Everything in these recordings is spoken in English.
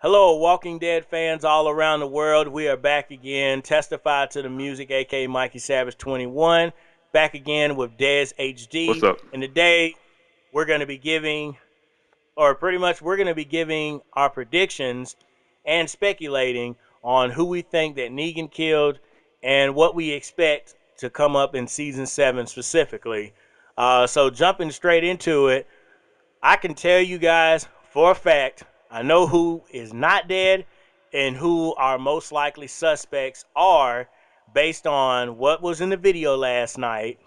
Hello, Walking Dead fans all around the world. We are back again. Testify to the music, aka Mikey Savage 21. Back again with DeZ What's HD. up? And today we're going to be giving, or pretty much we're going to be giving our predictions and speculating on who we think that Negan killed and what we expect to come up in season 7 specifically. So jumping straight into it, I can tell you guys for a fact, I know who is not dead and who our most likely suspects are based on what was in the video last night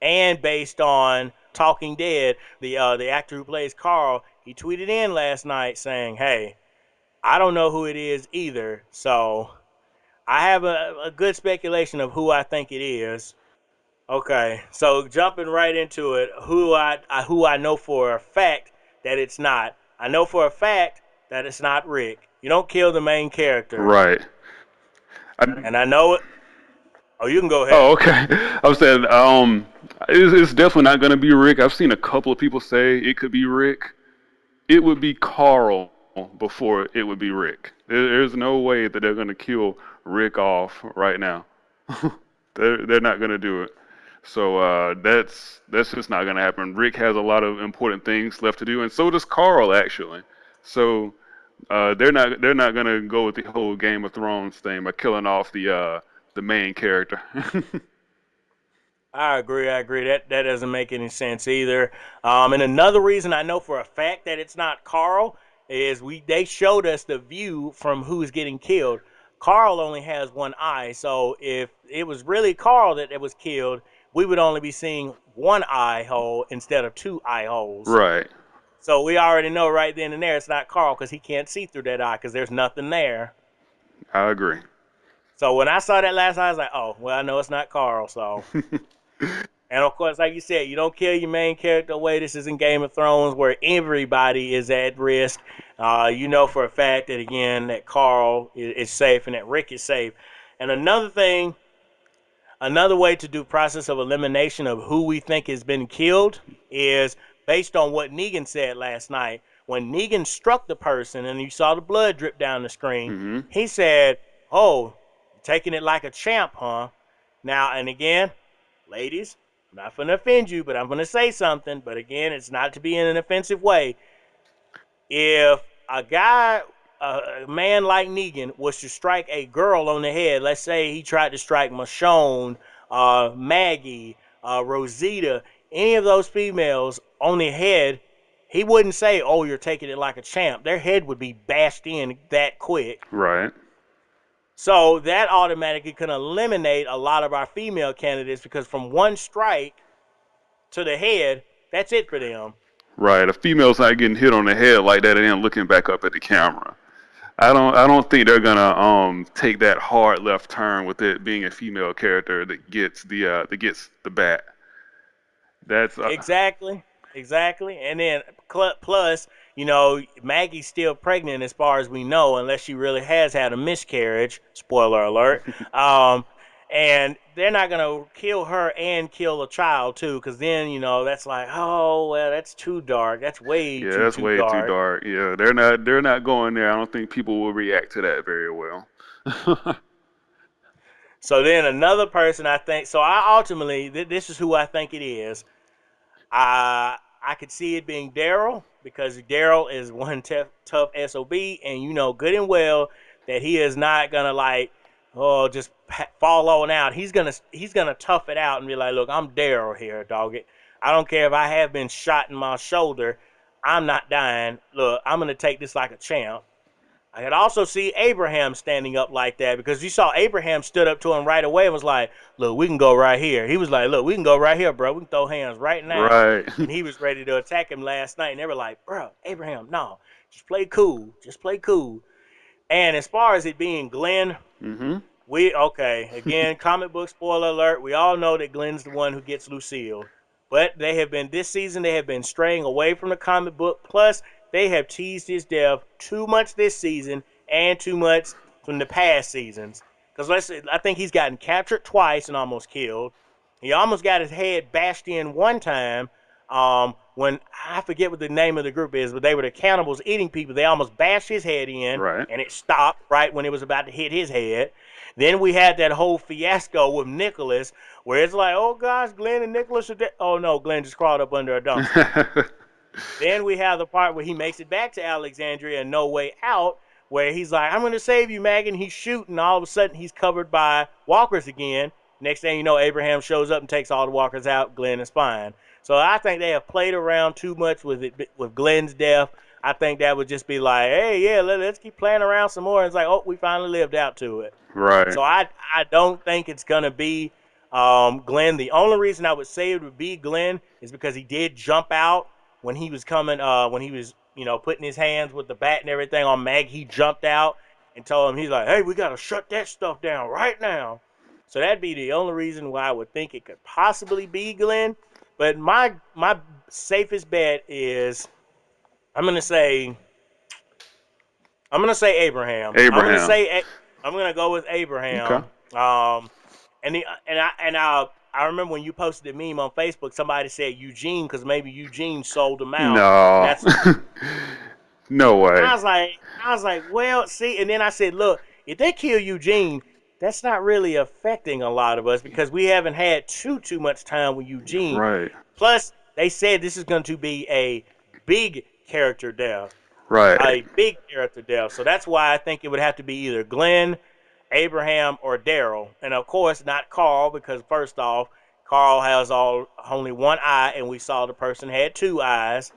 and based on Talking Dead, the actor who plays Carl. He tweeted in last night saying, "Hey, I don't know who it is either, so I have a good speculation of who I think it is." Okay, so jumping right into it, who I know for a fact that it's not. I know for a fact that it's not Rick. You don't kill the main character, Right. I, and I know it. Oh, you can go ahead. oh, okay. I was saying, it's definitely not going to be Rick. I've seen a couple of people say it could be Rick. It would be Carl before it would be Rick. There's no way that they're going to kill Rick off right now. They're not going to do it. So that's just not going to happen. Rick has a lot of important things left to do, and so does Carl actually. So they're not going to go with the whole Game of Thrones thing by killing off the main character. I agree. I agree. That doesn't make any sense either. And another reason I know for a fact that it's not Carl is they showed us the view from who's getting killed. Carl only has one eye, so if it was really Carl that was killed, we would only be seeing one eye hole instead of two eye holes. Right. So we already know right then and there it's not Carl because he can't see through that eye because there's nothing there. I agree. So when I saw that last eye, I was like, oh, well, I know it's not Carl. So, and of course, like you said, you don't kill your main character away. This isn't Game of Thrones where everybody is at risk. You know for a fact that, again, that Carl is safe and that Rick is safe. And another thing, another way to do process of elimination of who we think has been killed is based on what Negan said last night. When Negan struck the person and you saw the blood drip down the screen, Hmm. he said, "Oh, taking it like a champ, huh?" Now, and again, ladies, I'm not going to offend you, but I'm going to say something. But again, it's not to be in an offensive way. If a man like Negan, was to strike a girl on the head, let's say he tried to strike Michonne, Maggie, Rosita, any of those females on the head, he wouldn't say, "Oh, you're taking it like a champ." Their head would be bashed in that quick. Right. So that automatically can eliminate a lot of our female candidates because from one strike to the head, that's it for them. Right. A female's not getting hit on the head like that and then looking back up at the camera. I don't think they're gonna take that hard left turn with it being a female character that gets the bat. That's Exactly, exactly. And then plus, Maggie's still pregnant as far as we know, unless she really has had a miscarriage. Spoiler alert. Um, and they're not gonna kill her and kill a child too, because then that's like, oh well, that's too dark. That's way yeah, too that's too way too dark. dark. Yeah, they're not going there. I don't think people will react to that very well. So then another person I think. So I ultimately, this is who I think it is. I could see it being Daryl because Daryl is one tough SOB, and you know good and well that he is not gonna like, oh, just fall on out. He's gonna tough it out and be like, look, I'm Daryl here, dog it. I don't care if I have been shot in my shoulder. I'm not dying. Look, I'm gonna take this like a champ. I could also see Abraham standing up like that because you saw Abraham stood up to him right away and was like, "Look, we can go right here." He was like, "Look, we can go right here, bro. We can throw hands right now." Right. And he was ready to attack him last night. And they were like, "Bro, Abraham, no, just play cool. Just play cool." And as far as it being Glenn, Hmm. we okay. Again, comic book spoiler alert. We all know that Glenn's the one who gets Lucille. But they have been this season. They have been straying away from the comic book. Plus, they have teased his death too much this season and too much from the past seasons. Because I think he's gotten captured twice and almost killed. He almost got his head bashed in one time. when I forget what the name of the group is, but they were the cannibals eating people. They almost bashed his head in, Right. and it stopped right when it was about to hit his head. Then we had that whole fiasco with Nicholas, where it's like, oh gosh, Glenn and Nicholas are dead. Oh no, Glenn just crawled up under a dumpster. Then we have the part where he makes it back to Alexandria and No Way Out, where he's like, I'm going to save you, Megan. He's shooting. All of a sudden, he's covered by walkers again. Next thing you know, Abraham shows up and takes all the walkers out. Glenn is fine. So I think they have played around too much with it, with Glenn's death. I think that would just be like, hey, yeah, let's keep playing around some more. It's like, oh, we finally lived out to it. Right. So I don't think it's gonna be Glenn. The only reason I would say it would be Glenn is because he did jump out when he was coming when he was putting his hands with the bat and everything on Mag. He jumped out and told him, he's like, hey, we gotta shut that stuff down right now. So that'd be the only reason why I would think it could possibly be Glenn. But my safest bet is I'm gonna say I'm gonna say Abraham. Abraham. I'm gonna go with Okay. Abraham. I remember when you posted the meme on Facebook, somebody said Eugene because maybe Eugene sold him out, and No. that's No way. I was like, well, see, and then I said, look, if they kill Eugene, that's not really affecting a lot of us because we haven't had too much time with Eugene. Right. Plus, they said this is going to be a big character death, Right. a big character death. So that's why I think it would have to be either Glenn, Abraham, or Daryl. And of course, not Carl, because first off, Carl has only one eye, and we saw the person had two eyes.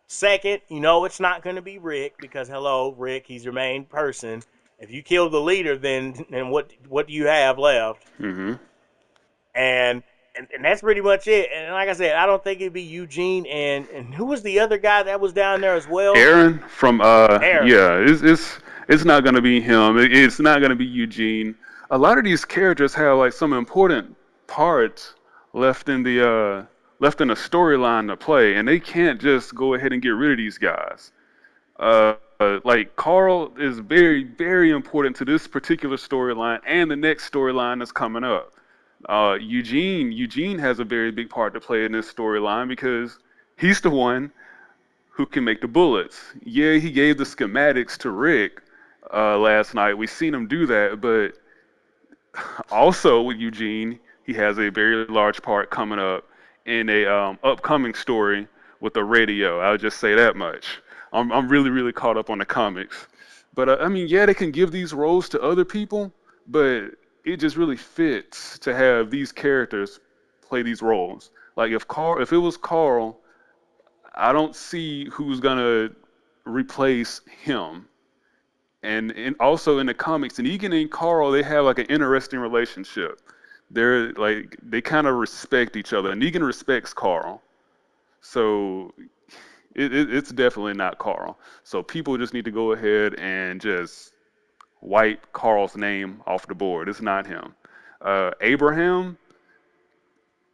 Second, it's not going to be Rick because hello, Rick, he's your main person. If you kill the leader, then what do you have left? Mhm. And and that's pretty much it. And like I said, I don't think it'd be Eugene and who was the other guy that was down there as well? Aaron from Aaron. yeah, it's not gonna be him. It's not gonna be Eugene. A lot of these characters have like some important parts left in the left in a storyline to play, and they can't just go ahead and get rid of these guys. Like Carl is very, very important to this particular storyline and the next storyline that's coming up. Eugene has a very big part to play in this storyline because he's the one who can make the bullets. Yeah, he gave the schematics to Rick last night. We seen him do that, but also with Eugene, he has a very large part coming up in a upcoming story with the radio. I'll just say that much. I'm really really caught up on the comics, but I mean, yeah, they can give these roles to other people, but it just really fits to have these characters play these roles. Like if it was Carl, I don't see who's gonna replace him. And also in the comics, Negan and Carl, they have like an interesting relationship. They're like they kind of respect each other. Negan respects Carl, so it's definitely not Carl. So people just need to go ahead and just wipe Carl's name off the board. It's not him. Abraham,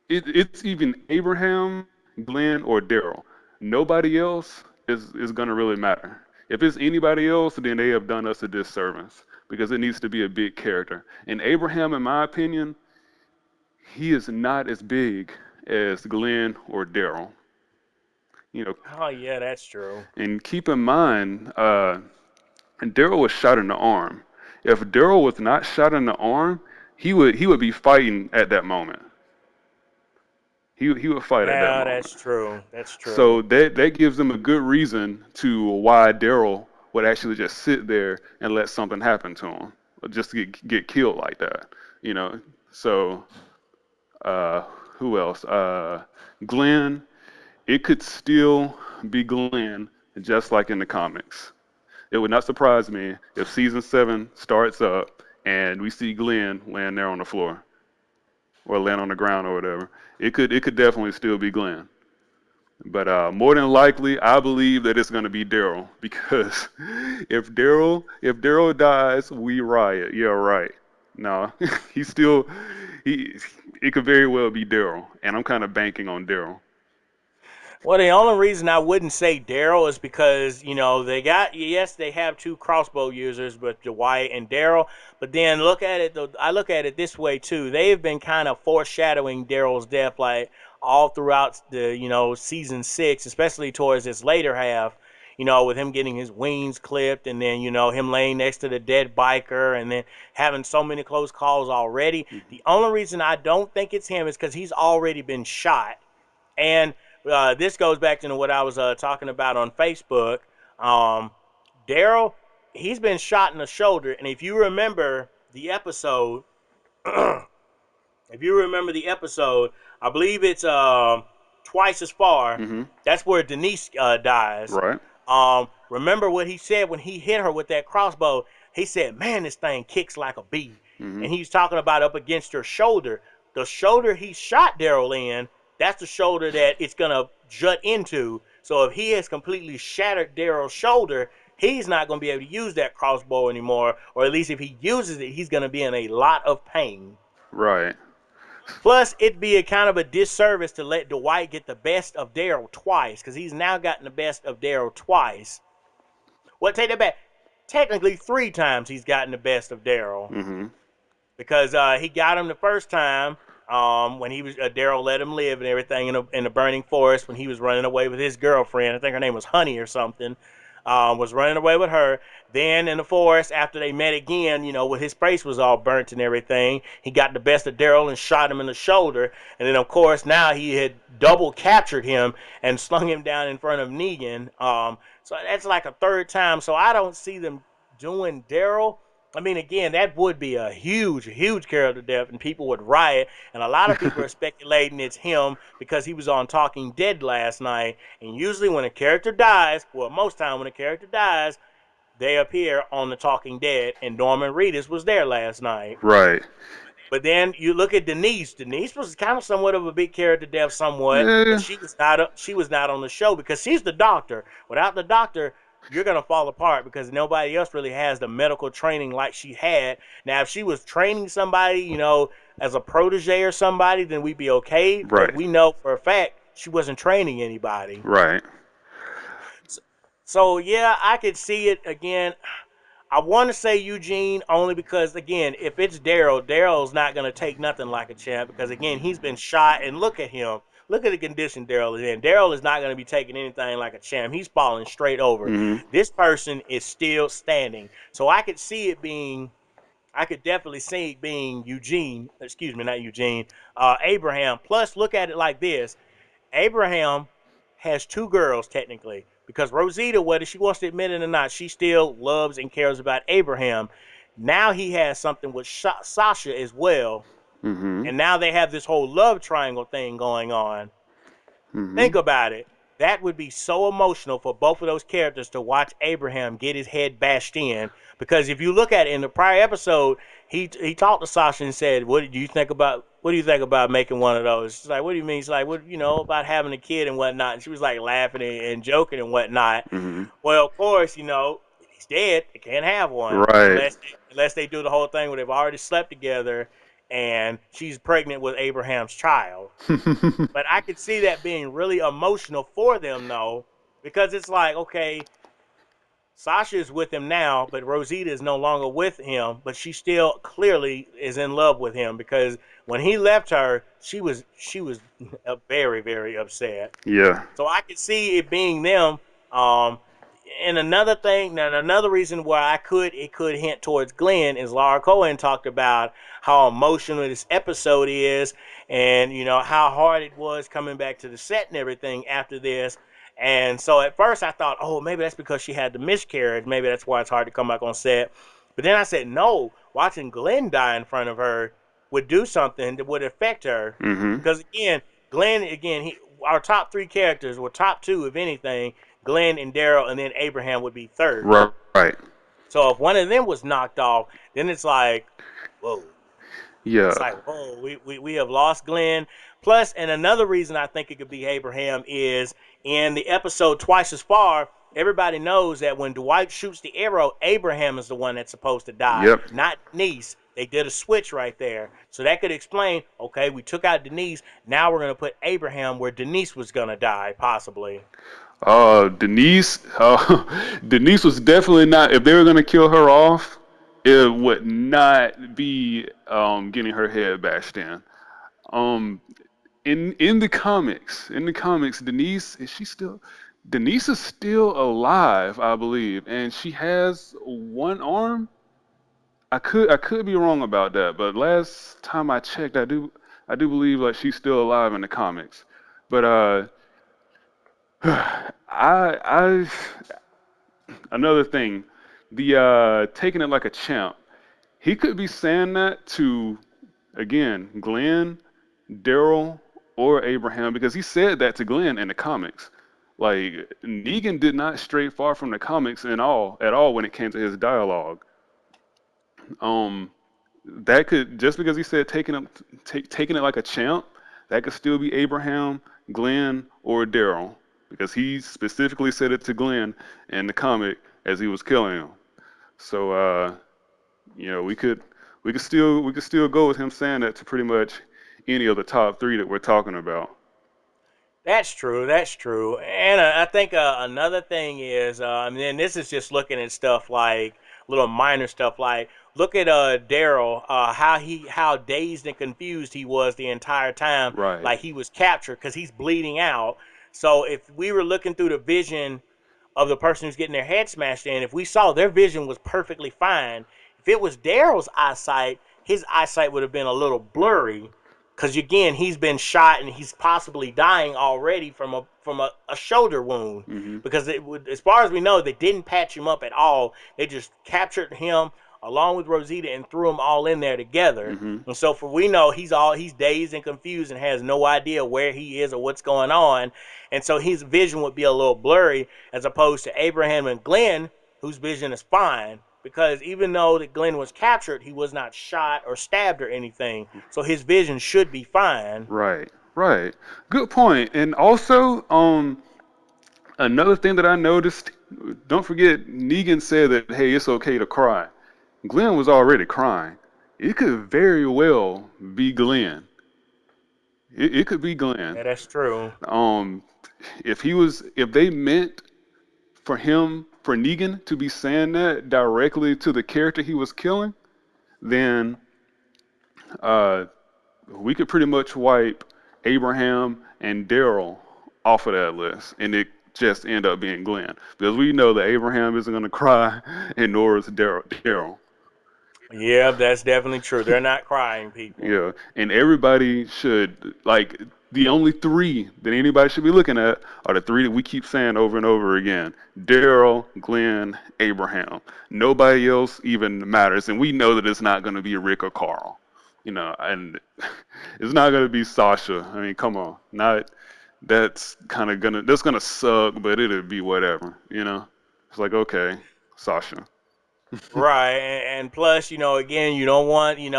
it's even Abraham, Glenn, or Daryl. Nobody else is gonna really matter. If it's anybody else, then they have done us a disservice because it needs to be a big character. And Abraham, in my opinion, he is not as big as Glenn or Daryl. You know, Oh yeah, that's true. and keep in mind, Daryl was shot in the arm. If Daryl was not shot in the arm, he would be fighting at that moment. He would fight at that Yeah, moment. that's true. That's true. So that gives them a good reason to why Daryl would actually just sit there and let something happen to him, or just get killed like that. You know. So who else? Glenn. It could still be Glenn, just like in the comics. It would not surprise me if season 7 starts up and we see Glenn laying there on the floor or laying on the ground or whatever. It could definitely still be Glenn. But more than likely, I believe that it's going to be Daryl because if Daryl dies, we riot. Yeah, right. No, he's still he. It could very well be Daryl, and I'm kind of banking on Daryl. Well, the only reason I wouldn't say Daryl is because they got yes they have two crossbow users, but Dwight and Daryl. But then look at it though. I look at it this way too. They've been kind of foreshadowing Daryl's death, like, all throughout the season 6, especially towards this later half. With him getting his wings clipped, and then him laying next to the dead biker, and then having so many close calls already. The only reason I don't think it's him is because he's already been shot, and this goes back to what I was talking about on Facebook. Um, Daryl, he's been shot in the shoulder, and if you remember the episode, if you remember the episode, I believe it's twice as far. Mm-hmm. That's where Denise dies. Right. Remember what he said when he hit her with that crossbow? He said, "Man, this thing kicks like a bee," Mm-hmm. and he's talking about up against her shoulder. The shoulder he shot Daryl in, that's the shoulder that it's gonna jut into. So if he has completely shattered Daryl's shoulder, he's not gonna be able to use that crossbow anymore, or at least if he uses it, he's gonna be in a lot of pain. Right. Plus, it'd be a kind of a disservice to let Dwight get the best of Daryl twice, because he's now gotten the best of Daryl twice. Well, take that back. Technically, 3 times he's gotten the best of Daryl, Mm-hmm. because he got him the first time when he was Daryl let him live and everything in the burning forest when he was running away with his girlfriend. I think her name was Honey or something. Was running away with her. Then in the forest, after they met again, when his face was all burnt and everything, he got the best of Daryl and shot him in the shoulder. And then, of course, now he had double captured him and slung him down in front of Negan. So that's like a third time. So I don't see them doing Daryl. I mean, again, that would be a huge, huge character death, and people would riot. And a lot of people are speculating it's him because he was on Talking Dead last night. And usually, when a character dies, well, most time when a character dies, they appear on the Talking Dead. And Norman Reedus was there last night. Right. But then you look at Denise. Denise was kind of somewhat of a big character death, somewhat, but Yeah. she was not on the show because she's the doctor. Without the doctor, you're gonna fall apart because nobody else really has the medical training like she had. Now, if she was training somebody, as a protege or somebody, then we'd be okay. But Right. we know for a fact she wasn't training anybody. Right. So yeah, I could see it again. I want to say Eugene only because, again, if it's Daryl, Daryl's not going to take nothing like a champ because, again, he's been shot. And look at him. Look at the condition Daryl is in. Daryl is not going to be taking anything like a champ. He's falling straight over. Mm-hmm. This person is still standing. So I could see it being, I could definitely see it being Eugene. Excuse me, not Eugene. Abraham. Plus, look at it like this. Abraham has 2 girls technically because Rosita, whether she wants to admit it or not, she still loves and cares about Abraham. Now he has something with Sasha as well, Mm-hmm. and now they have this whole love triangle thing going on. Mm-hmm. Think about it. That would be so emotional for both of those characters to watch Abraham get his head bashed in. Because if you look at it in the prior episode, he talked to Sasha and said, What do you think about making one of those?" She's like, "What do you mean?" She's like, "What about having a kid and whatnot?" And she was like laughing and joking and whatnot. Mm-hmm. Well, of course, if he's dead, they can't have one Right. unless they do the whole thing where they've already slept together and she's pregnant with Abraham's child. But I could see that being really emotional for them, though, because it's like, okay, Sasha is with him now, but Rosita is no longer with him, but she still clearly is in love with him because when he left her, she was very, very upset. Yeah. So I could see it being them. Um, and another thing, now another reason why it could hint towards Glenn is Laura Cohen talked about how emotional this episode is, and how hard it was coming back to the set and everything after this. And so at first I thought, oh, maybe that's because she had the miscarriage. Maybe that's why it's hard to come back on set. But then I said, no, watching Glenn die in front of her would do something that would affect her. Mm-hmm. Because again, Glenn, our top 3 characters, or top 2, if anything, Glenn and Daryl, and then Abraham would be third. Right. So if one of them was knocked off, then it's like, whoa. Yeah. It's like, whoa, we have lost Glenn. Plus, and another reason I think it could be Abraham is in the episode Twice as Far, everybody knows that when Dwight shoots the arrow, Abraham is the one that's supposed to die, Yep. not Denise. They did a switch right there. So that could explain, okay, we took out Denise. Now we're going to put Abraham where Denise was going to die, possibly. Denise. Denise was definitely not. If they were gonna kill her off, it would not be getting her head bashed in. Um, in the comics, Denise is still alive, I believe, and she has one arm. I could be wrong about that, but last time I checked, I do believe like she's still alive in the comics. But I another thing, the taking it like a champ. He could be saying that to, again, Glenn, Daryl, or Abraham because he said that to Glenn in the comics. Like Negan did not stray far from the comics at all when it came to his dialogue. Um, that could, just because he said taking it like a champ, that could still be Abraham, Glenn, or Daryl because he specifically said it to Glenn in the comic as he was killing him. So we could still go with him saying that to pretty much any of the top three that we're talking about. That's true. That's true. And I think another thing is, I mean, this is just looking at stuff like little minor stuff like look at Daryl, how dazed and confused he was the entire time, Right. like he was captured because he's bleeding out. So if we were looking through the vision of the person who's getting their head smashed in, if we saw their vision was perfectly fine, if it was Daryl's eyesight, his eyesight would have been a little blurry because again he's been shot and he's possibly dying already from a shoulder wound Hmm. because it would, as far as we know, they didn't patch him up at all. They just captured him along with Rosita and threw them all in there together. Hmm. And so for we know he's dazed and confused and has no idea where he is or what's going on. And so his vision would be a little blurry as opposed to Abraham and Glenn, whose vision is fine. Because even though that Glenn was captured, he was not shot or stabbed or anything. So his vision should be fine. Right. Right. Good point. And also, another thing that I noticed, don't forget, Negan said that, hey, it's okay to cry. Glenn was already crying. It could very well be Glenn. It could be Glenn. Yeah, that's true. Um, if they meant for Negan to be saying that directly to the character he was killing, then uh, we could pretty much wipe Abraham and Daryl off of that list, and it just end up being Glenn because we know that Abraham isn't gonna cry, and nor is Daryl. Yeah, that's definitely true. They're not crying people. Yeah, and everybody should like the only three that anybody should be looking at are the three that we keep saying over and over again: Daryl, Glenn, Abraham. Nobody else even matters, and we know that it's not going to be Rick or Carl. And it's not going to be Sasha. I mean, come on, not that's gonna suck, but it'll be whatever. It's like okay, Sasha. Right, and plus, again, you don't want, and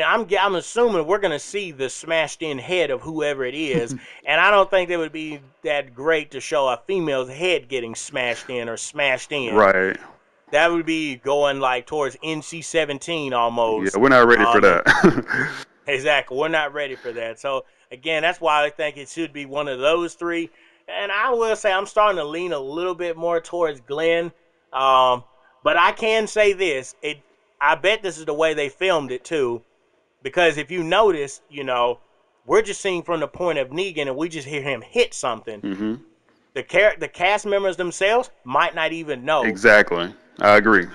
I'm assuming we're gonna see the smashed in head of whoever it is, and I don't think it would be that great to show a female's head getting smashed in or smashed in. Right. That would be going like towards NC-17 Yeah, almost. we're not ready for And that. exactly. We're not ready for that. So again, that's why I think it should be one of those three. And I will say I'm starting to lean a little bit more towards Glenn. Um, but I can say this: I bet this is the way they filmed it too, because if you notice, we're just seeing from the point of Negan, and we just hear him hit something. Hmm. The cast members themselves might not even know Exactly. I agree.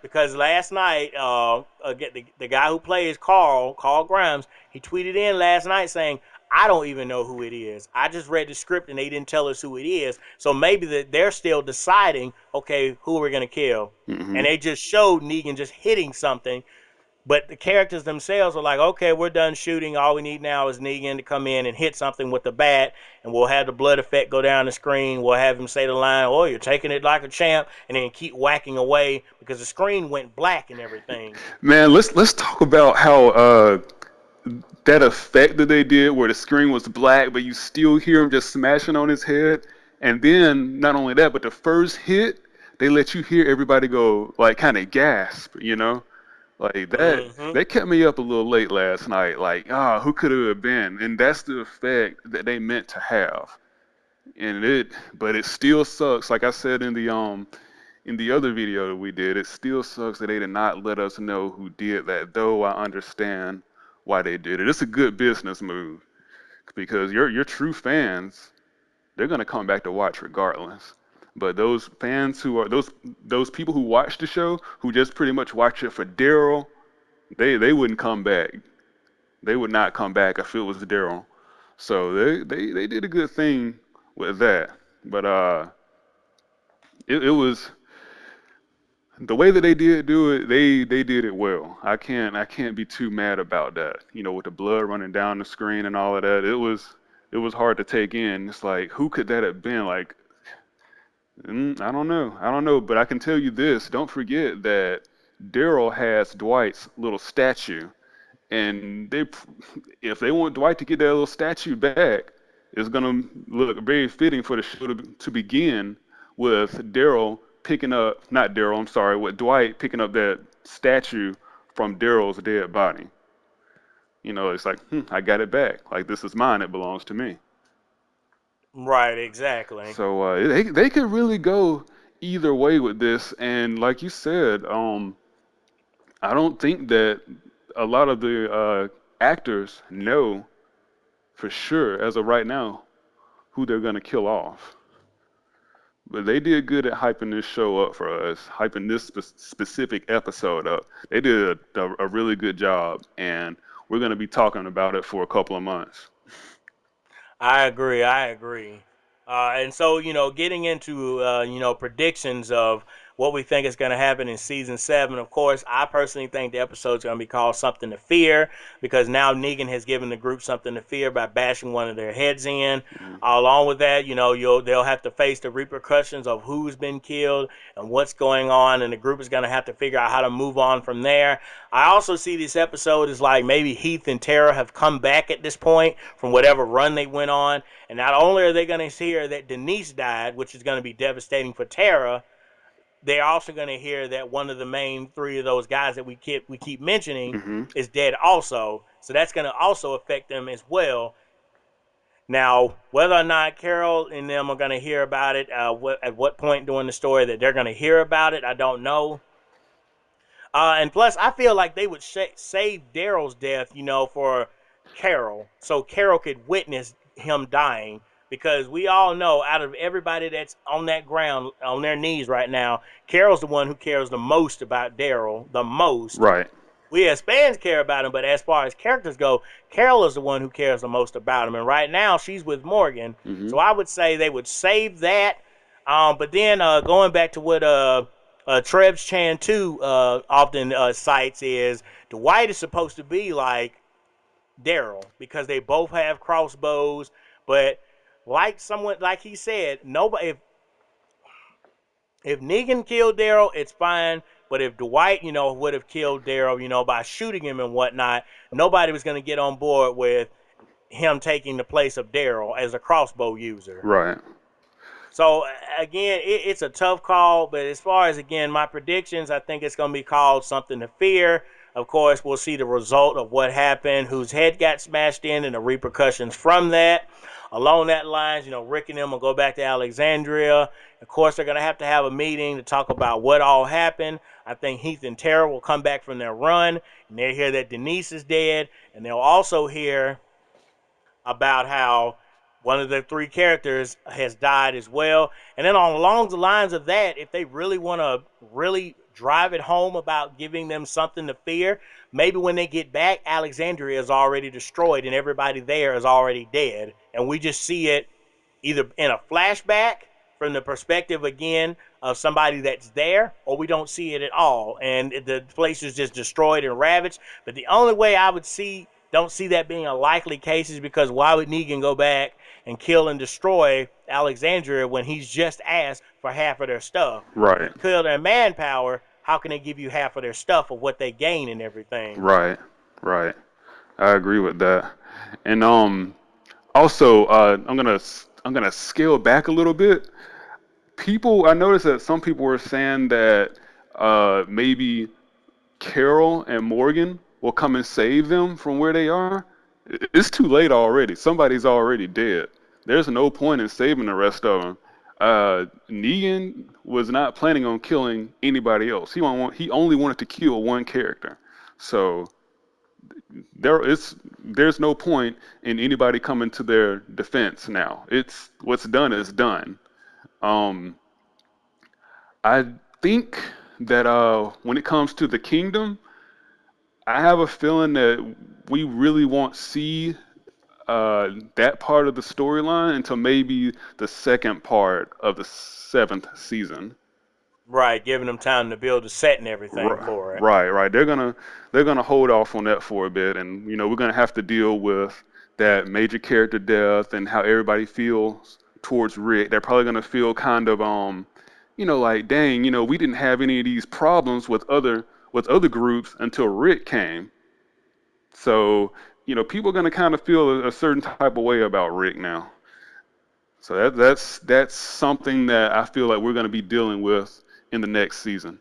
because last night, the guy who plays Carl Grimes, he tweeted in last night saying, "I don't even know who it is. I just read the script and they didn't tell us who it is. So maybe that they're still deciding, okay, who we're gonna kill." Hmm. And they just showed Negan just hitting something, but the characters themselves are like, okay, we're done shooting. All we need now is Negan to come in and hit something with the bat, and we'll have the blood effect go down the screen. We'll have him say the line, "Oh, you're taking it like a champ," and then keep whacking away because the screen went black and everything. Man, let's talk about how that effect that they did where the screen was black, but you still hear him just smashing on his head. And then not only that, but the first hit, they let you hear everybody go like kind of gasp. Like that Mm-hmm. that kept me up a little late last night. Like, who could it have been? And that's the effect that they meant to have. But it still sucks. Like I said in the other video that we did, it still sucks that they did not let us know who did that. Though I understand why they did it. It's a good business move. because your true fans, they're gonna come back to watch regardless. But those fans who are those people who watch the show, who just pretty much watch it for Daryl, they wouldn't come back. They would not come back if it was Daryl. So they did a good thing with that. But it was the way that they did do it. They did it well. I can't be too mad about that. You know, with the blood running down the screen and all of that, it was hard to take in. It's like, who could that have been? Like, I don't know, but I can tell you this: don't forget that Daryl has Dwight's little statue, and if they want Dwight to get that little statue back, it's gonna look very fitting for the show to begin with Daryl picking up, not Daryl, I'm sorry, with Dwight picking up that statue from Daryl's dead body. You know, it's like, I got it back. Like, this is mine. It belongs to me. Right, exactly. So they could really go either way with this, and like you said, I don't think that a lot of the actors know for sure as of right now who they're gonna kill off. But they did good at hyping this show up for us, hyping this specific episode up. They did a really good job, and we're gonna be talking about it for a couple of months. I agree. I agree. And so, getting into, predictions of what we think is going to happen in season seven. Of course, I personally think the episode's going to be called Something to Fear because now Negan has given the group something to fear by bashing one of their heads in. Mhm. Along with that, they'll have to face the repercussions of who's been killed and what's going on, and the group is going to have to figure out how to move on from there. I also see this episode as like maybe Heath and Tara have come back at this point from whatever run they went on, and not only are they going to hear that Denise died, which is going to be devastating for Tara, they're also going to hear that one of the main three of those guys that we keep mentioning Mhm. is dead also. So that's going to also affect them as well. Now, whether or not Carol and them are going to hear about it, at what point during the story that they're going to hear about it, I don't know. And plus, I feel like they would save Daryl's death, for Carol, so Carol could witness him dying. Because we all know, out of everybody that's on that ground, on their knees right now, Carol's the one who cares the most about Daryl, the most. Right. We as fans care about him, but as far as characters go, Carol is the one who cares the most about him. And right now, she's with Morgan. Mhm. So I would say they would save that. But then going back to what Trebs Chan too often cites is Dwight is supposed to be like Daryl because they both have crossbows, but like he said, nobody if Negan killed Daryl, it's fine. But if Dwight, would have killed Daryl, by shooting him and whatnot, nobody was going to get on board with him taking the place of Daryl as a crossbow user. Right. So again, it's a tough call. But as far as again my predictions, I think it's going to be called Something to Fear. Of course, we'll see the result of what happened, whose head got smashed in, and the repercussions from that. Along that lines, Rick and them will go back to Alexandria. Of course, they're going to have a meeting to talk about what all happened. I think Heath and Tara will come back from their run, and they'll hear that Denise is dead, and they'll also hear about how one of the three characters has died as well. And then along the lines of that, if they really want to really drive it home about giving them something to fear, maybe when they get back, Alexandria is already destroyed and everybody there is already dead. And we just see it either in a flashback from the perspective again of somebody that's there, or we don't see it at all, and the place is just destroyed and ravaged. But the only way I would don't see that being a likely case is because why would Negan go back and kill and destroy Alexandria when he's just asked for half of their stuff? If you Right. kill their manpower, how can they give you half of their stuff of what they gain and everything? Right. Right. I agree with that. And also, I'm gonna scale back a little bit. I noticed that some people were saying that maybe Carol and Morgan will come and save them from where they are. It's too late already. Somebody's already dead. There's no point in saving the rest of them. Negan was not planning on killing anybody else. He only wanted to kill one character. So there's no point in anybody coming to their defense now. It's what's done is done. Um, I think that when it comes to the kingdom, I have a feeling that we really won't see that part of the storyline until maybe the second part of the seventh season. Right, giving them time to build a set and everything for it. Right. They're gonna hold off on that for a bit, and we're gonna have to deal with that major character death and how everybody feels towards Rick. They're probably gonna feel kind of like dang, we didn't have any of these problems with other groups until Rick came. So people are gonna kind of feel a certain type of way about Rick now. So that's something that I feel like we're gonna be dealing with in the next season.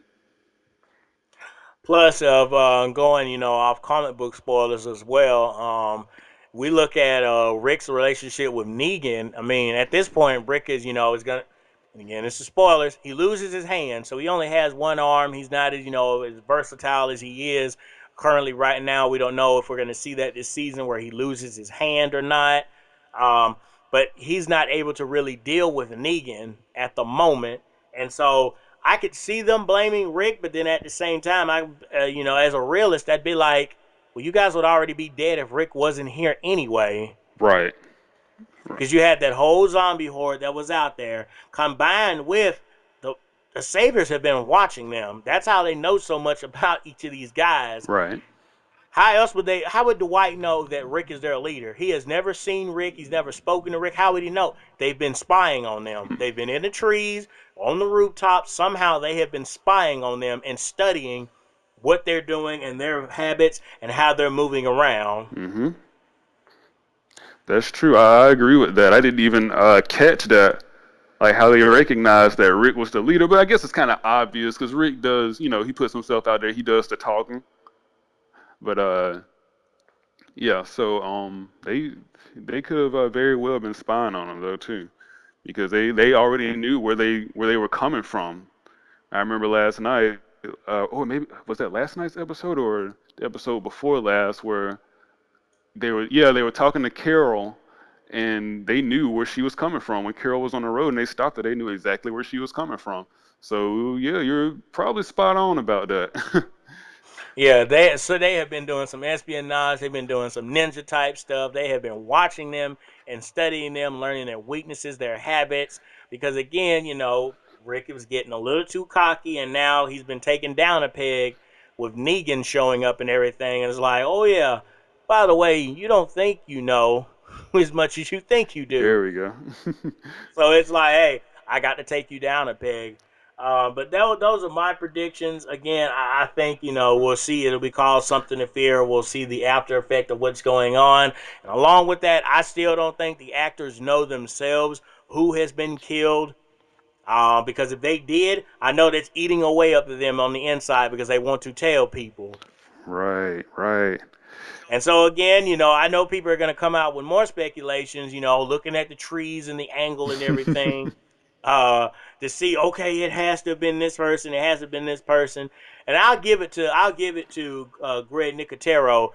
Plus of going, off comic book spoilers as well. We look at Rick's relationship with Negan. I mean, at this point, Rick is gonna. And again, this is spoilers. He loses his hand, so he only has one arm. He's not as versatile as he is currently right now. We don't know if we're gonna see that this season where he loses his hand or not. Um, but he's not able to really deal with Negan at the moment, and so I could see them blaming Rick, but then at the same time, as a realist, I'd be like, well, you guys would already be dead if Rick wasn't here anyway, Right. because you had that whole zombie horde that was out there, combined with the the Saviors have been watching them. That's how they know so much about each of these guys. Right. How else would they? How would Dwight know that Rick is their leader? He has never seen Rick. He's never spoken to Rick. How would he know? They've been spying on them. They've been in the trees, on the rooftops. Somehow they have been spying on them and studying what they're doing and their habits and how they're moving around. Hmm. That's true. I agree with that. I didn't even catch that, like how they recognized that Rick was the leader. But I guess it's kind of obvious because Rick does, he puts himself out there. He does the talking. But yeah. So they could have very well been spying on him though too, because they already knew where they were coming from. I remember last night. Or maybe was that last night's episode or the episode before last where they were talking to Carol, and they knew where she was coming from when Carol was on the road, and they stopped her. They knew exactly where she was coming from. So yeah, you're probably spot on about that. Yeah, they have been doing some espionage. They've been doing some ninja type stuff. They have been watching them and studying them, learning their weaknesses, their habits. Because again, Rick was getting a little too cocky, and now he's been taken down a peg with Negan showing up and everything. And it's like, oh yeah, by the way, you don't think you know as much as you think you do. There we go. So it's like, hey, I got to take you down a peg. But those are my predictions. Again, I think we'll see. It'll be called something to fear. We'll see the after effect of what's going on, and along with that, I still don't think the actors know themselves who has been killed. Because if they did, I know that's eating away up at them on the inside because they want to tell people. Right, right. And so again, I know people are going to come out with more speculations. Looking at the trees and the angle and everything uh, to see, okay, it has to have been this person, it hasn't been this person, and I'll give it to Greg Nicotero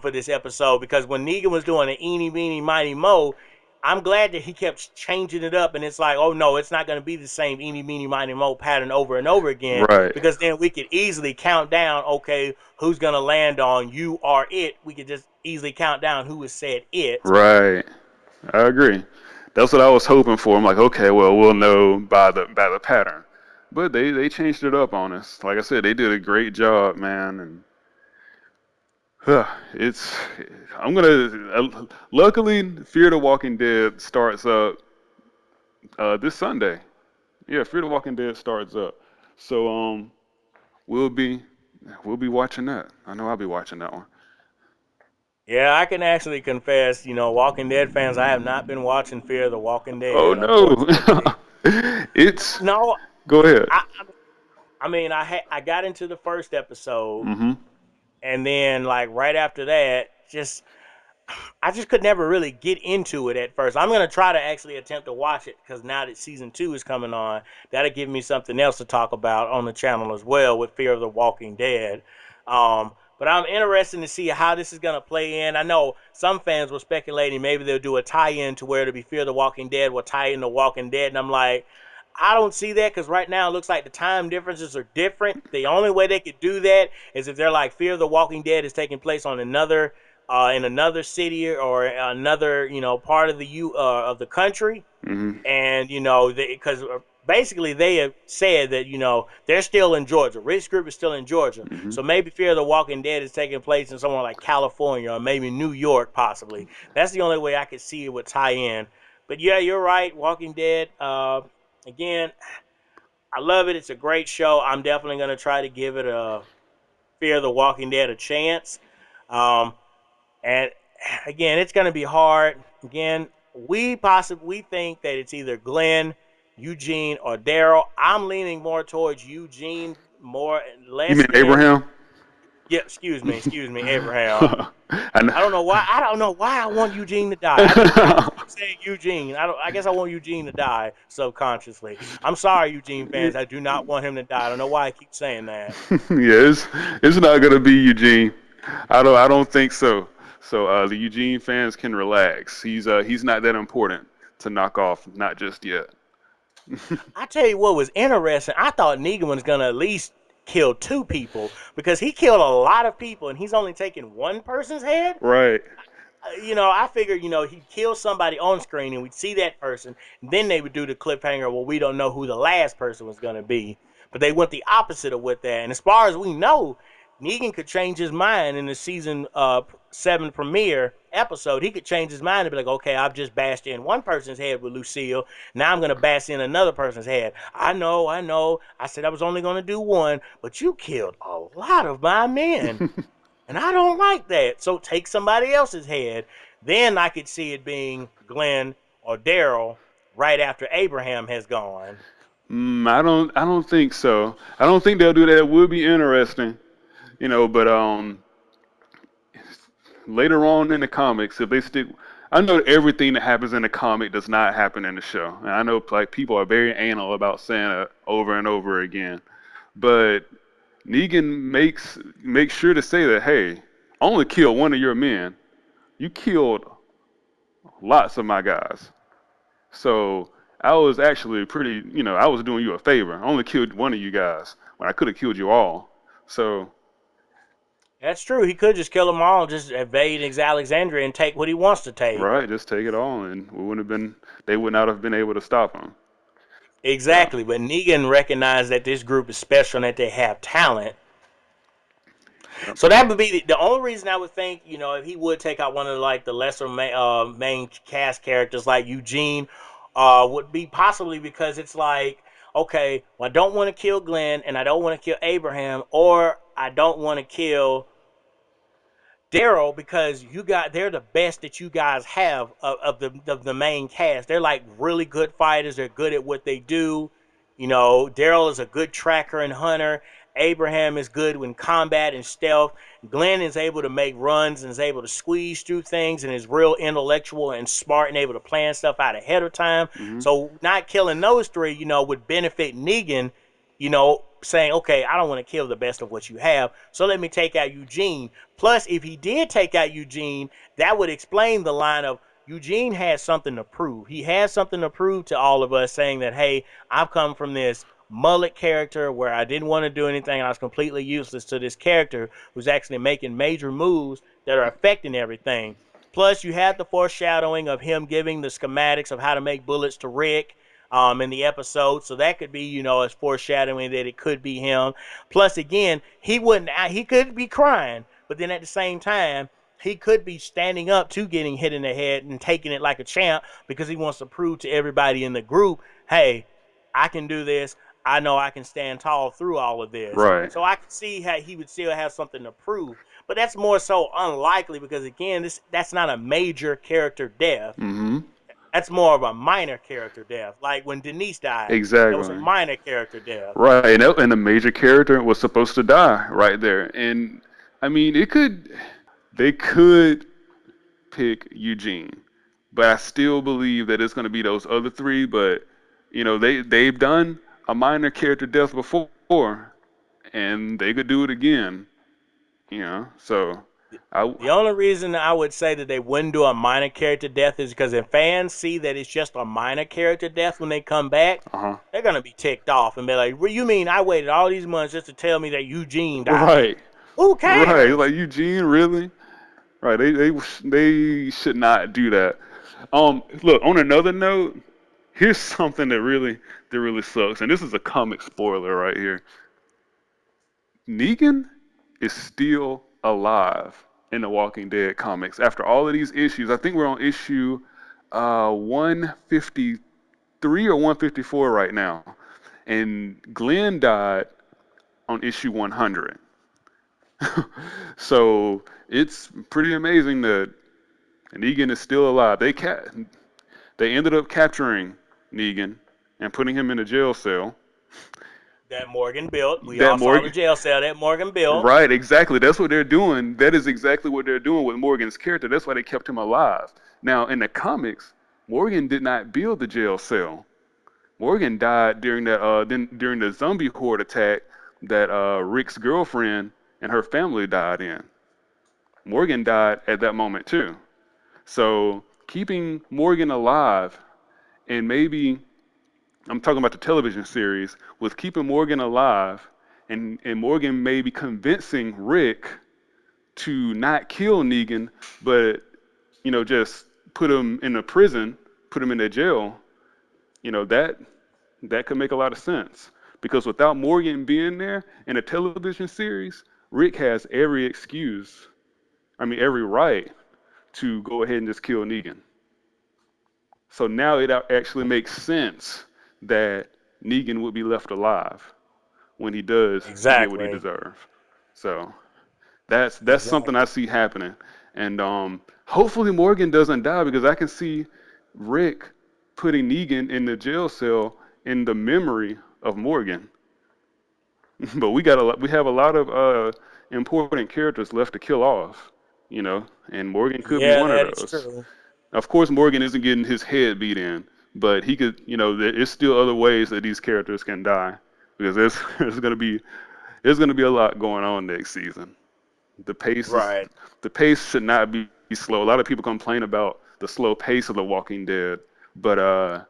for this episode because when Negan was doing the eeny meeny miny mo, I'm glad that he kept changing it up, and it's like, oh no, it's not going to be the same eeny meeny miny mo pattern over and over again Right, because then we could easily count down, okay, who's going to land on you are it. We could just easily count down who has said it. right. I agree. That's what I was hoping for. I'm like, okay, well, we'll know by the pattern. But they changed it up on us. Like I said, they did a great job, man. And it's I'm gonna. Luckily, Fear the Walking Dead starts up this Sunday. Yeah, Fear the Walking Dead starts up. So we'll be we'll be watching that. I know I'll be watching that one. Yeah, I can actually confess, Walking Dead fans, I have not been watching Fear the Walking Oh Dead, no, unfortunately. it's No, go ahead. I got into the first episode, Mm-hmm. and then like right after that, I just could never really get into it at first. I'm gonna try to actually attempt to watch it because now that season 2 is coming on, that'll give me something else to talk about on the channel as well with Fear of the Walking Dead. But I'm interested to see how this is going to play in. I know some fans were speculating maybe they'll do a tie-in to where it'll be Fear the Walking Dead will tie in the Walking Dead, and I'm like, I don't see that because right now it looks like the time differences are different. The only way they could do that is if they're like Fear the Walking Dead is taking place on another in another city or another part of the country, Hmm. and because basically they have said that they're still in Georgia. Rick's group is still in Georgia, Hmm. so maybe Fear of the Walking Dead is taking place in somewhere like California or maybe New York, possibly. That's the only way I could see it would tie in. But yeah, you're right. Walking Dead. Again, I love it. It's a great show. I'm definitely gonna try to give it a Fear of the Walking Dead a chance. Um, and again, it's going to be hard. Again, we think that it's either Glenn, Eugene, or Daryl. I'm leaning more towards Eugene, more You less mean than. Abraham? Yeah, excuse me, Abraham. I know. I don't know why. I don't know why I want Eugene to die. I just keep saying Eugene. I don't. I guess I want Eugene to die subconsciously. I'm sorry, Eugene fans. I do not want him to die. I don't know why I keep saying that. Yeah, it's not gonna be Eugene. I don't think so. So the Eugene fans can relax. He's not that important to knock off, not just yet. I tell you what was interesting. I thought Negan was gonna at least kill two people because he killed a lot of people and he's only taking one person's head. Right. I figured, he'd kill somebody on screen and we'd see that person. And then they would do the cliffhanger. Well, we don't know who the last person was going to be. But they went the opposite of what that. And as far as we know, Negan could change his mind in the season 7 premiere episode. He could change his mind and be like, okay, I've just bashed in one person's head with Lucille. Now I'm going to bash in another person's head. I know, I know. I said I was only going to do one, but you killed a lot of my men. And I don't like that. So take somebody else's head. Then I could see it being Glenn or Daryl right after Abraham has gone. I don't think so. I don't think they'll do that. It would be interesting, but later on in the comics, if they stick, I know everything that happens in the comic does not happen in the show. And I know like people are very anal about saying it over and over again. But Negan makes sure to say that, hey, I only killed one of your men. You killed lots of my guys. So I was actually pretty, I was doing you a favor. I only killed one of you guys when I could have killed you all. So, That's true. He could just kill them all, just invade Alexandria and take what he wants to take. right, just take it all, and they would not have been able to stop him. So, Exactly. But Negan recognized that this group is special and that they have talent. yep. So that would be the only reason I would think, if he would take out one of like the lesser main cast characters like Eugene, would be possibly because it's like, okay, well, I don't want to kill Glenn and I don't want to kill Abraham, or I don't want to kill Daryl because they're the best that you guys have of the main cast. They're like really good fighters. They're good at what they do. Daryl is a good tracker and hunter. Abraham is good in combat and stealth. Glenn is able to make runs and is able to squeeze through things and is real intellectual and smart and able to plan stuff out ahead of time. Hmm. So not killing those three, would benefit Negan, saying, okay, I don't want to kill the best of what you have, so let me take out Eugene. Plus, if he did take out Eugene, that would explain the line of Eugene has something to prove. He has something to prove to all of us, saying that, hey, I've come from this mullet character where I didn't want to do anything. I was completely useless to this character who's actually making major moves that are affecting everything. Plus, you have the foreshadowing of him giving the schematics of how to make bullets to Rick in the episode. So that could be, as foreshadowing that it could be him. Plus, again, he could be crying, but then at the same time, he could be standing up to getting hit in the head and taking it like a champ because he wants to prove to everybody in the group, hey, I can do this. I know I can stand tall through all of this. Right. So I can see how he would still have something to prove. But that's more so unlikely because again, that's not a major character death. Hmm. That's more of a minor character death. Like when Denise died, that was a Exactly. minor character death. Right, and the major character was supposed to die right there, and I mean, they could pick Eugene, but I still believe that it's going to be those other three. But they've done a minor character death before, and they could do it again. You know, so I The only reason I would say that they wouldn't do a minor character death is because if fans see that it's just a minor character death when they come back, uh-huh. they're gonna be ticked off and be like, "What you mean I waited all these months just to tell me that Eugene died? Right. Who Right. cares?" Like Eugene, really? Right. They should not do that. Look, on another note, here's something that really sucks, and this is a comic spoiler right here. Negan is still alive in the Walking Dead comics after all of these issues. I think we're on issue 153 or 154 right now, and Glenn died on issue 100. So it's pretty amazing that Negan is still alive. They ended up capturing Negan and putting him in a jail cell. That Morgan built. We That all saw the Morgan, jail cell that Morgan built. right? Exactly. That's what they're doing. That is exactly what they're doing with Morgan's character. That's why they kept him alive. Now in the comics, Morgan did not build the jail cell. Morgan died during the zombie horde attack that Rick's girlfriend and her family died in. Morgan died at that moment too. So keeping Morgan alive, and maybe I'm talking about the television series, with keeping Morgan alive, and Morgan maybe convincing Rick to not kill Negan, but just put him in a prison, put him in a jail. That could make a lot of sense because without Morgan being there in a television series, Rick has every excuse, I mean every right to go ahead and just kill Negan. So now it actually makes sense that Negan would be left alive when he does get what he Exactly. deserves. So that's something I Exactly. see happening, and hopefully Morgan doesn't die because I can see Rick putting Negan in the jail cell in the memory of Morgan. But we have a lot of important characters left to kill off, and Morgan could be Yeah, one of that is those. true. Of course, Morgan isn't getting his head beat in, but he could, there's still other ways that these characters can die because there's there's gonna be a lot going on next season. The pace is Right. the pace should not be slow. A lot of people complain about the slow pace of The Walking Dead, but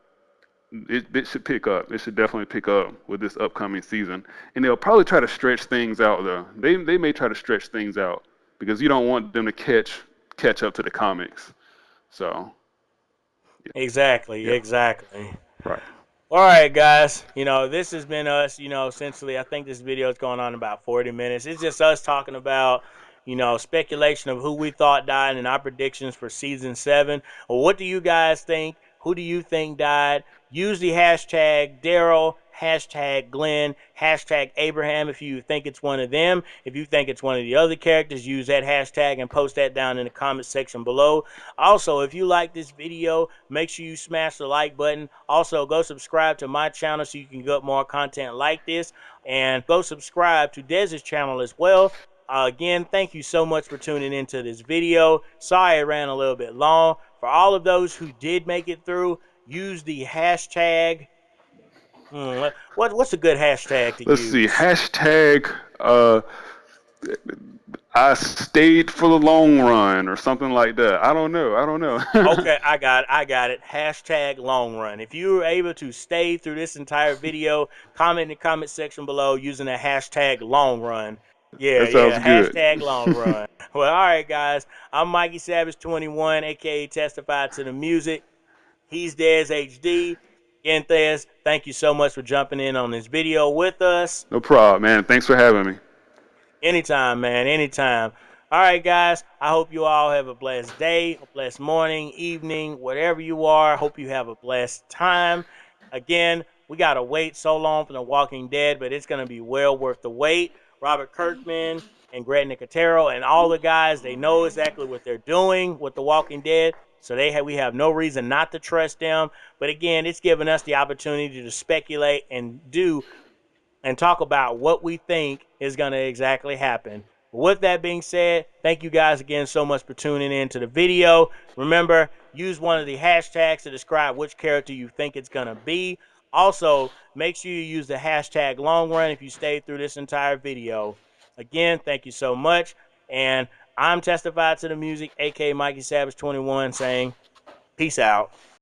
it should pick up. It should definitely pick up with this upcoming season, and they'll probably try to stretch things out though. They may try to stretch things out because you don't want them to catch up to the comics. So yeah, Exactly. yeah, Exactly. right. All right, guys. This has been us. Essentially, I think this video is going on about 40 minutes. It's just us talking about, speculation of who we thought died and our predictions for season 7. Well, what do you guys think? Who do you think died? Use the hashtag Daryl, hashtag Glenn, hashtag Abraham if you think it's one of them. If you think it's one of the other characters, use that hashtag and post that down in the comment section below. Also, if you like this video, make sure you smash the like button. Also, go subscribe to my channel so you can get more content like this. And go subscribe to DeZ's channel as well. Again, thank you so much for tuning into this video. Sorry it ran a little bit long. For all of those who did make it through, use the hashtag. What's a good hashtag to Let's see. use? Hashtag I stayed for the long run or something like that. I don't know. I don't know. Okay, I got it. I got it. Hashtag long run. If you were able to stay through this entire video, comment in the comment section below using the hashtag long run. Yeah, That sounds yeah. good. Hashtag long run. Well, all right, guys. I'm Mikey Savage 21, aka Testify to the Music. He's DeZ HD. Again, Thez, thank you so much for jumping in on this video with us. No problem, man. Thanks for having me. Anytime, man. Anytime. All right, guys. I hope you all have a blessed day, a blessed morning, evening, whatever you are. Hope you have a blessed time. Again, we got to wait so long for The Walking Dead, but it's going to be well worth the wait. Robert Kirkman and Greg Nicotero and all the guys, they know exactly what they're doing with The Walking Dead. So we have no reason not to trust them. But again, it's giving us the opportunity to speculate and talk about what we think is going to exactly happen. With that being said, thank you guys again so much for tuning in to the video. Remember, use one of the hashtags to describe which character you think it's going to be. Also, make sure you use the hashtag long run if you stayed through this entire video. Again, thank you so much. And I'm Testified to the Music, aka Mikey Savage 21, saying peace out.